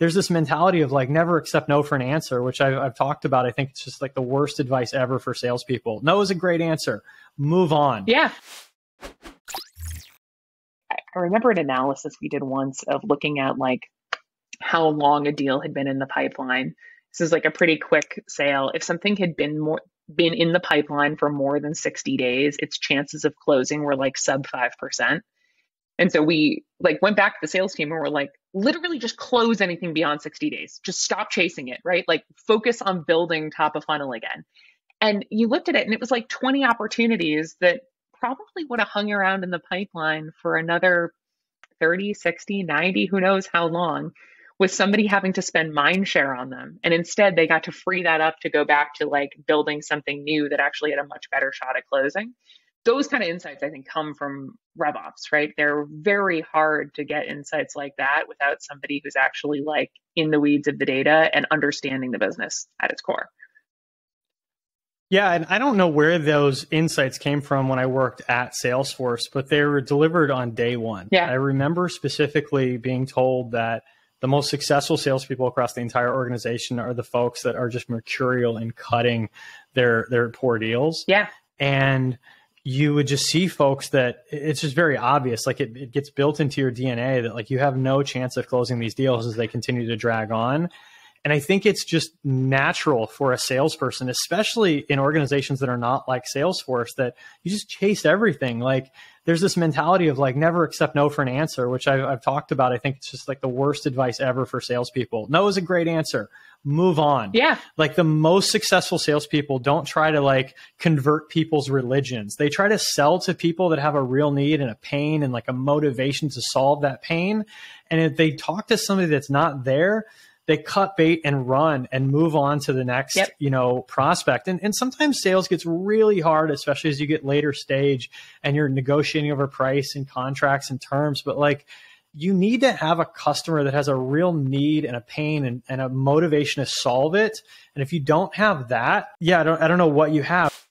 there's this mentality of like never accept no for an answer, which I've talked about. I think it's just like the worst advice ever for salespeople. No is a great answer. Move on. Yeah. I remember an analysis we did once of looking at like how long a deal had been in the pipeline. This is like a pretty quick sale. If something had been in the pipeline for more than 60 days, its chances of closing were like sub 5%. And so we like went back to the sales team and we're like, literally just close anything beyond 60 days. Just stop chasing it, right? Like focus on building top of funnel again. And you looked at it and it was like 20 opportunities that probably would have hung around in the pipeline for another 30, 60, 90, who knows how long, with somebody having to spend mind share on them. And instead they got to free that up to go back to like building something new that actually had a much better shot at closing. Those kind of insights, I think, come from RevOps, right? They're very hard to get insights like that without somebody who's actually like in the weeds of the data and understanding the business at its core. Yeah, and I don't know where those insights came from when I worked at Salesforce, but they were delivered on day one. Yeah. I remember specifically being told that the most successful salespeople across the entire organization are the folks that are just mercurial in cutting their poor deals. Yeah. And you would just see folks that it's just very obvious, like it gets built into your DNA that like you have no chance of closing these deals as they continue to drag on. And I think it's just natural for a salesperson, especially in organizations that are not like Salesforce, that you just chase everything. Like there's this mentality of like never accept no for an answer, which I've talked about. I think it's just like the worst advice ever for salespeople. No is a great answer. Move on. Yeah. Like the most successful salespeople don't try to like convert people's religions. They try to sell to people that have a real need and a pain and like a motivation to solve that pain. And if they talk to somebody that's not there, they cut bait and run and move on to the next, prospect. And sometimes sales gets really hard, especially as you get later stage and you're negotiating over price and contracts and terms. But like, you need to have a customer that has a real need and a pain and a motivation to solve it. And if you don't have that, I don't know what you have.